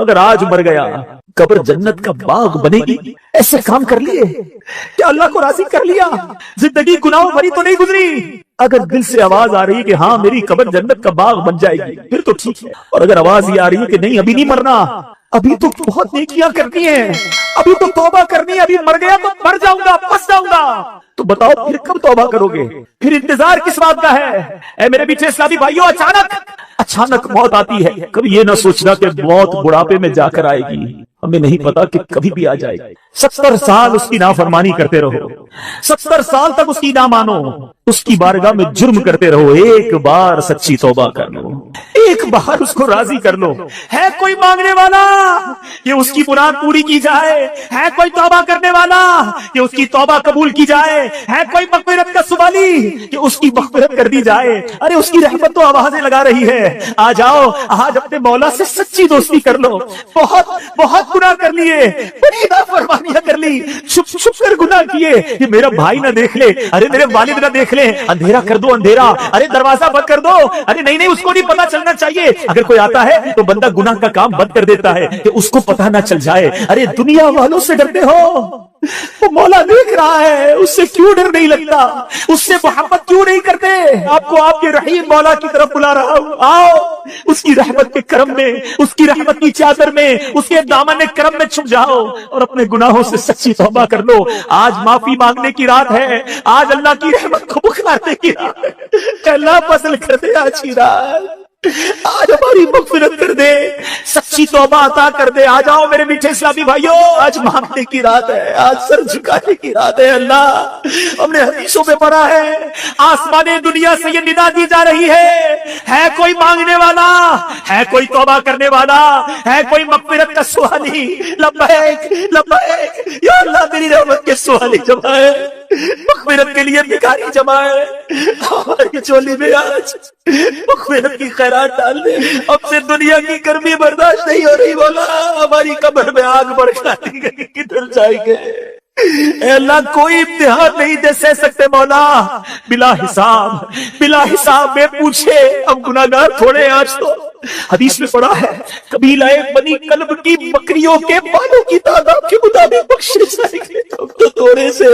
اگر آج مر گیا قبر جنت کا باغ بنے گی. ایسے کام کر لیے کیا اللہ کو راضی کر لیا؟ زندگی گناہوں بھری تو نہیں گزری؟ اگر دل سے آواز آ رہی ہے کہ ہاں میری قبر جنت کا باغ بن جائے گی پھر تو ٹھیک ہے. اور اگر آواز یہ آ رہی ہے کہ نہیں ابھی نہیں مرنا، ابھی تو بہت نیکیاں کرنی ہیں، ابھی تو توبہ کرنی ہے، ابھی مر گیا تو مر جاؤں گا، پھنس جاؤں گا، تو بتاؤ پھر کب توبہ کرو گے؟ پھر انتظار کس بات کا ہے؟ اے میرے پیچھے اسلامی بھائیوں، اچانک موت آتی ہے. کبھی یہ نہ سوچنا کہ موت بڑھاپے میں جا کر آئے گی، ہمیں نہیں پتا کہ کبھی بھی آ جائے گی. 70 سال اس کی نافرمانی کرتے رہو، 70 سال تک اس کی نہ مانو، اس کی بارگاہ میں جرم کرتے رہو. ایک بار سچی توبہ کر لو، ایک بار اس کو راضی کر لو. ہے کوئی مانگنے والا کہ اس کی مراد پوری کی جائے؟ ہے کوئی توبہ کرنے والا کہ اس کی توبہ قبول کی جائے؟ ہے کوئی مغفرت کا سوالی کہ اس کی مغفرت کر دی جائے؟ ارے اس کی رحمت تو آوازیں لگا رہی ہے. آ جاؤ آج اپنے مولا سے سچی دوستی کر لو. بہت گناہ کر لیے، بڑی نافرمانیاں کر لی، چھپ چھپ کر گناہ کیے کہ میرا بھائی نہ دیکھ لے، ارے میرے والد نہ دیکھ لے، اندھیرا کر دو اندھیرا، ارے دروازہ بند کر دو، ارے نہیں اس کو نہیں پتا چلنا چاہیے. اگر کوئی آتا ہے تو بندہ گناہ کا کام بند کر دیتا ہے کہ اس کو پتا نہ چل جائے. ارے دنیا والوں سے ڈرتے ہو، وہ مولا دیکھ رہا ہے، اس سے کیوں ڈر نہیں لگتا؟ اس سے محبت کیوں نہیں کرتے؟ آپ کو آپ کے رحیم مولا کی طرف بلا رہا ہوں. آؤ اس کی رحمت کے کرم میں، اس کی رحمت کی چادر میں، اس کے دامن کرم میں چھپ جاؤ اور اپنے گناہوں سے سچی توبہ کر لو. آج معافی مانگنے کی رات ہے، آج اللہ کی رحمت کو پکارنے کی رات ہے. اللہ فضل کر دے آج کی رات، آج ہماری مغفرت کر دے، سچی توبہ عطا کر دے. آ جاؤ میرے میٹھے اسلامی بھائیوں، آج مانگنے کی رات ہے، آج سر جھکانے کی رات ہے. اللہ ہم نے حدیثوں میں پڑھا ہے، آسمان دنیا سے یہ ندا دی جا رہی ہے کوئی مانگنے والا، ہے کوئی توبہ کرنے والا، ہے کوئی مغفرت کا سوالی؟ لبیک لبیک یا اللہ، میری رحمت کے سوالی جمع ہے، مغفرت کے لیے بھکاری جمع ہے. ہماری چولی میں آج مغفرت کی خیرات ڈال دے. اب سے دنیا کی گرمی برداشت نہیں ہو رہی مولا، ہماری قبر میں آگ بڑھا دی گئی، کدھر جائیں گے؟ اے اللہ کوئی امتحان نہیں دے سہ سکتے مولا، بلا حساب میں پوچھے. ہم گناہگار تھوڑے ہیں آج تو. حدیث میں پڑھا ہے قبیلہ بنی کلب کی بکریوں کے بالوں کی تعداد کے مطابق بخشے جائیں گے. تو تھوڑے سے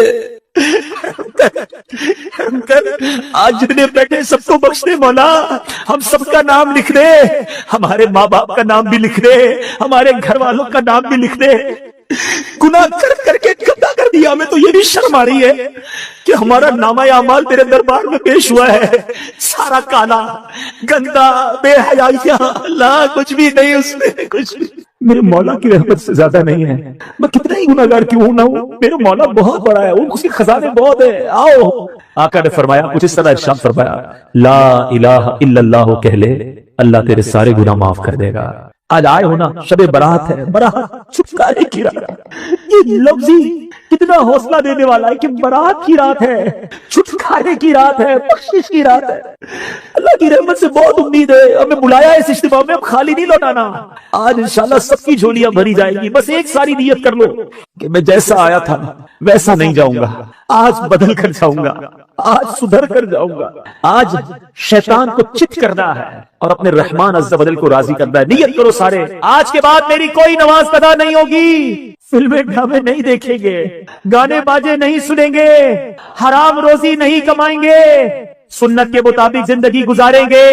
آج جتنے بیٹھے سب کو بخش دے مولا. ہم سب کا نام لکھ دے، ہمارے ماں باپ کا نام بھی لکھ دے، ہمارے گھر والوں کا نام بھی لکھ دے. گناہ کر کے گندا کر دیا. ہمیں تو یہ بھی شرم آ رہی ہے کہ ہمارا نامہ اعمال تیرے دربار میں پیش ہوا ہے، سارا کالا گندا بے حیائیاں. اللہ کچھ بھی نہیں اس میں، کچھ بھی میرے مولا کی رحمت سے زیادہ نہیں ہے. میں کتنا ہی گناہگار کیوں نہ ہوں، میرے مولا بہت بڑا ہے، اس کے خزانے بہت ہے. آؤ آقا نے فرمایا، کچھ اس طرح ارشاد فرمایا، لا الہ الا اللہ کہہ لے، اللہ تیرے سارے گناہ معاف کر دے گا. آج آئے ہونا شب برات ہے، برات چھٹکارے کی رات. یہ لفظ کتنا حوصلہ دینے والا ہے کہ برات کی رات ہے، چھٹکارے کی رات ہے، بخشش کی رات ہے. اللہ کی رحمت سے بہت امید ہے. ہمیں بلایا اس اجتماع میں، اب خالی نہیں لوٹانا. آج انشاءاللہ سب کی جھولیاں بھری جائیں گی. بس ایک ساری نیت کر لو کہ میں جیسا آیا تھا ویسا نہیں جاؤں گا، آج بدل کر جاؤں گا، آج سدھر کر جاؤں گا. آج شیطان کو چت کرنا ہے اور اپنے رحمان عز و جل کو راضی کرنا ہے. نیت کرو سارے، آج کے بعد میری کوئی نماز قضا نہیں ہوگی، فلمیں ڈرامے نہیں دیکھیں گے، گانے باجے نہیں سنیں گے، حرام روزی نہیں کمائیں گے، سنت کے مطابق زندگی گزاریں گے،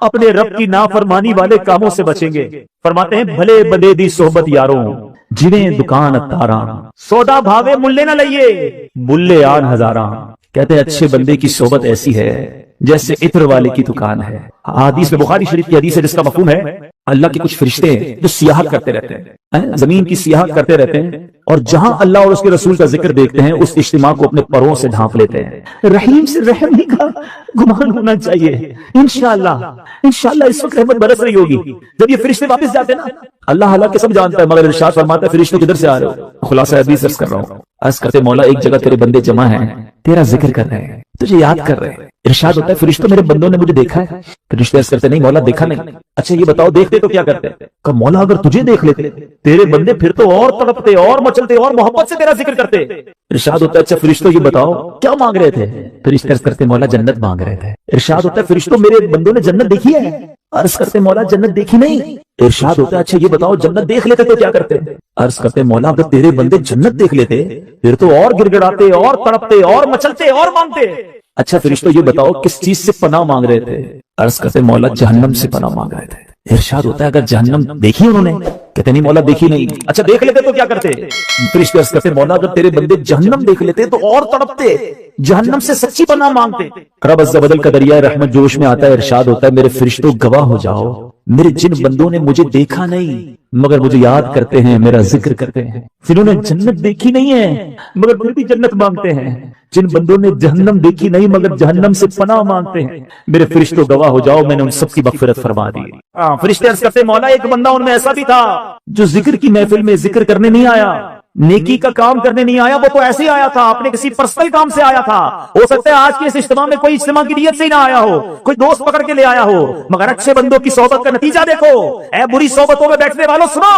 اپنے رب کی نافرمانی والے کاموں سے بچیں گے. فرماتے ہیں بھلے بندے دی صحبت یاروں، جنہیں دکان اتاراں، سودا بھاوے ملے نہ لئیے، ملے آن ہزاراں. کہتے ہیں اچھے بندے کی صحبت ایسی ہے جیسے عطر والے کی دکان ہے. حدیث میں بخاری شریف کی حدیث ہے جس کا مفہوم ہے اللہ کے کچھ فرشتے ہیں جو سیاحت کرتے رہتے ہیں، زمین کی سیاحت کرتے رہتے ہیں، اور جہاں اللہ اور اس کے رسول کا ذکر دیکھتے ہیں اس اجتماع کو اپنے پروں سے ڈھانپ لیتے ہیں. رحیم سے رحمی کا گمان ہونا چاہیے. انشاءاللہ اس وقت رحمت برس رہی ہوگی. جب یہ فرشتے واپس جاتے ہیں نا، اللہ کے سب جانتا ہے، مگر ارشاد فرماتا ہے فرشتوں کدھر سے آ رہے ہو؟ خلاصہ حدیث عرض کر رہا ہوں. عرض کرتے مولا ایک جگہ تیرے بندے جمع ہیں، تیرا ذکر کر رہے ہیں، تجھے یاد کر رہے ہیں. ارشاد ہوتا ہے فرشتوں میرے بندوں نے مجھے دیکھا ہے؟ فرشتے عرض کرتے نہیں مولا دیکھا نہیں. اچھا یہ بتاؤ دیکھتے تو کیا کرتے؟ کہ مولا اگر تجھے دیکھ لیتے تیرے بندے پھر تو اور تڑپتے اور مچلتے اور محبت سے تیرا ذکر کرتے. ارشاد ہوتا ہے اچھا فرشتوں یہ بتاؤ کیا مانگ رہے تھے؟ فرشتے عرض کرتے مولا جنت مانگ رہے تھے. ارشاد ہوتا ہے فرشتوں میرے بندوں نے جنت دیکھی ہے؟ عرض کرتے مولا جنت دیکھی نہیں. ارشاد ہوتا ہے اچھا یہ بتاؤ جنت دیکھ لیتے تو کیا کرتے؟ عرض کرتے مولا اگر تیرے بندے جنت دیکھ لیتے پھر تو اور گڑ گڑاتے اور تڑپتے اور مچلتے اور مانگتے. اچھا فرشتوں یہ بتاؤ کس چیز سے پناہ مانگ رہے تھے؟ عرض کرتے مولا جہنم سے پناہ مانگ رہے تھے. ارشاد ہوتا ہے اگر جہنم دیکھی انہوں نے؟ کہتے نہیں مولا دیکھی نہیں. اچھا دیکھ لیتے تو کیا کرتے؟ فرشتے عرض کرتے مولا اگر تیرے بندے جہنم دیکھ لیتے تو اور تڑپتے جہنم سے سچی پناہ مانگتے. رب عز و جل کا دریائے رحمت جوش میں آتا ہے. ارشاد ہوتا ہے میرے فرشتوں گواہ ہو جاؤ میرے جن بندوں نے مجھے دیکھا نہیں مگر مجھے یاد کرتے ہیں میرا ذکر کرتے ہیں پھر انہوں نے جنت دیکھی نہیں ہے مگر پھر بھی جنت مانگتے ہیں جن بندوں نے جہنم دیکھی نہیں مگر جہنم سے پناہ مانگتے ہیں میرے فرشتوں گواہ ہو جاؤ میں نے ان سب کی مغفرت فرما دی. فرشتے عرض کرتے مولا ایک بندہ ان میں ایسا بھی تھا جو ذکر کی محفل میں ذکر کرنے نہیں آیا نیکی کا کام کرنے نہیں آیا وہ تو ایسے ہی آیا تھا اپنے کسی پرسنل کام سے آیا تھا. ہو سکتا ہے آج کے اس اجتماع میں کوئی اجتماع کی نیت سے ہی نہ آیا ہو کوئی دوست پکڑ کے لے آیا ہو مگر اچھے بندوں کی صحبت کا نتیجہ دیکھو. اے بری صحبتوں میں بیٹھنے والوں سنو.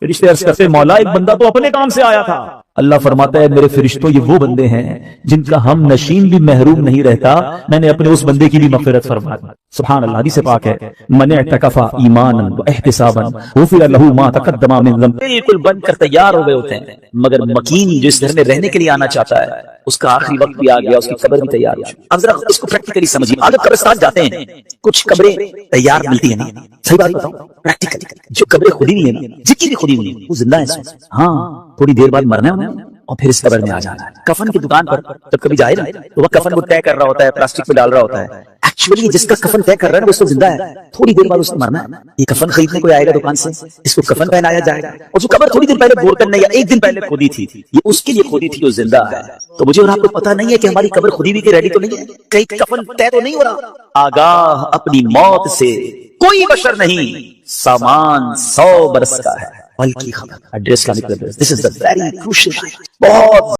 فرشتے عرض کرتے مولا ایک بندہ تو اپنے کام سے آیا تھا. اللہ فرماتا ہے میرے فرشتوں یہ وہ بندے ہیں جن کا ہم نشین بھی محروم نہیں رہتا میں نے اپنے اس بندے کی بھی مغفرت فرما دی. سبحان اللہ. حدیث پاک ہے من اعتکف ایمانا واحتسابا غفر له ما تقدم من ذنب. بالکل بن کر تیار ہو گئے ہوتے ہیں مگر مکین جو اس گھر میں رہنے کے لیے آنا چاہتا ہے اس کا آخری وقت بھی آ گیا اس کی قبر بھی تیار ہو. اب ذرا اس کو پریکٹیکلی سمجھیے. آج قبرستان جاتے ہیں کچھ قبریں تیار ملتی ہیں نا صحیح بات بتاؤں پریکٹیکلی جو قبریں کھودی ہوئی ہیں نا جتنی بھی کھودی ہوئی ہیں وہ زندہ ہیں. ہاں تھوڑی دیر بعد مرنا ہے انہیں اور پھر اس قبر میں آ جانا ہے. کفن کی دکان پر جب کبھی جائے نا تو وہ کفن کو طے کر رہا ہوتا ہے پلاسٹک میں ڈال رہا ہوتا ہے. ایکچولی جس کا کفن طے کر رہا ہے وہ اس وقت زندہ ہے تھوڑی دیر بعد اس نے مرنا ہے. یہ کفن خریدنے کوئی آئے گا دکان سے اس کو کفن پہنایا جائے گا اور جو قبر تھوڑی دیر پہلے بور کرنے یا ایک دن پہلے کھودی تھی یہ اس کے لیے کھودی تھی جو زندہ ہے. تو مجھے اور آپ کو پتا نہیں ہے کہ ہماری قبر خودی بھی کہ ریڈی تو نہیں ہے کہیں کفن طے تو نہیں ہو رہا. آگاہ اپنی موت سے کوئی بشر نہیں سامان 100 برس کا ہے بلکہ خبر ایڈریس کا نکل. دس از دا ویری کروشل بہت